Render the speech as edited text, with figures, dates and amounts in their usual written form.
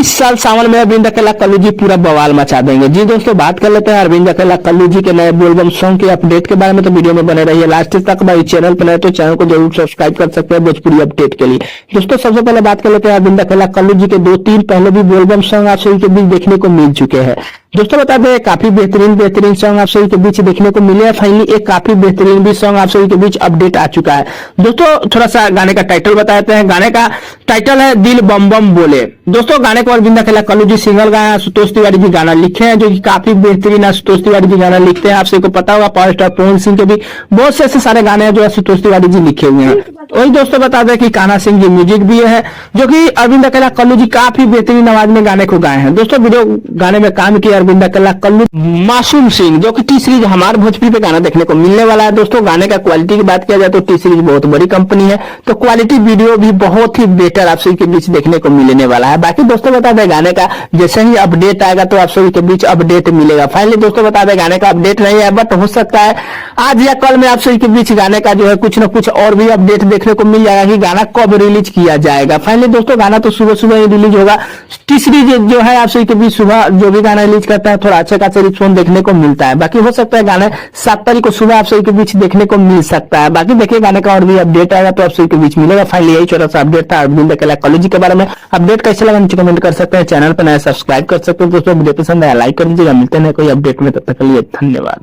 इस साल सावन में अरविंद अकेला कल्लू जी पूरा बवाल मचा देंगे। जी दोस्तों, बात कर लेते हैं अरविंद अकेला कल्लू जी के नए एल्बम सॉन्ग के अपडेट के बारे में। तो वीडियो में बने रहिए लास्ट तक। भाई चैनल पर नए तो चैनल को जरूर सब्सक्राइब कर सकते हैं भोजपुरी अपडेट के लिए। दोस्तों, सबसे पहले बात कर लेते हैं अरविंद अकेला कल्लू जी के 2-3 पहले भी एल्बम सॉन्ग आप सभी के बीच देखने को मिल चुके हैं। दोस्तों, बता दें काफी बेहतरीन सॉन्ग आप सभी के बीच देखने को मिले हैं। फाइनली एक काफी बेहतरीन भी सॉन्ग आप सभी के बीच अपडेट आ चुका है। दोस्तों, थोड़ा सा गाने का टाइटल बता देते हैं। गाने का टाइटल है दिल बम बम बोले। दोस्तों, गाने को अरविंद अकेला कल्लू जी सिंगल गाए हैं, आशुतोष तिवारी जी गाना लिखे हैं, जो कि काफी बेहतरीन आशुतोष तिवारी जी गाना लिखते हैं। आप सबको पता होगा पावर स्टार पवन सिंह के भी बहुत से ऐसे सारे गाने हैं जो आशुतोष तिवारी जी लिखे हुए हैं। वही दोस्तों बता दें कि कान्हा सिंह जी म्यूजिक भी है, जो कि अरविंद अकेला कल्लू जी काफी बेहतरीन आवाज में गाने को गाए हैं। दोस्तों, वीडियो गाने में काम किया अरविंद अकेला कल्लू मासूम सिंह, जो कि टी सीरीज हमारे भोजपुरी पे गाना देखने को मिलने वाला है। दोस्तों, गाने का क्वालिटी की बात किया जाए तो टी सीरीज बहुत बड़ी कंपनी है, तो क्वालिटी वीडियो भी बहुत ही बेटर आप सभी के बीच देखने को मिलने वाला है। बाकी दोस्तों बता दें गाने का जैसे ही अपडेट आएगा तो आप सभी के बीच अपडेट मिलेगा। फाइनली दोस्तों बता दें गाने का अपडेट नहीं है, बट हो सकता है आज या कल में आप सभी के बीच गाने का जो है कुछ न कुछ और भी अपडेट देखने को मिल जाएगा कि गाना कब रिलीज किया जाएगा। फाइनली दोस्तों गाना तो सुबह सुबह ही रिलीज होगा। टी सीरीज जो है आप सभी के बीच सुबह जो भी गाना रिलीज करता है थोड़ा अच्छा खासा रिस्पॉन्स देखने को मिलता है। बाकी हो सकता है गाने 7 तारीख को सुबह आप सभी के बीच देखने को मिल सकता है। बाकी देखिए गाने का और भी अपडेट आएगा तो आप सभी के बीच मिलेगा। फाइनली यही छोटा सा अपडेट था अरविंद अकेला कल्लू जी के बारे में। अपडेट कैसे लगा नीचे कमेंट कर सकते हैं, चैनल पर नया सब्सक्राइब कर सकते हैं। दोस्तों वीडियो पसंद आया लाइक कर दीजिएगा। मिलते हैं कोई अपडेट में, तब तक के लिए धन्यवाद।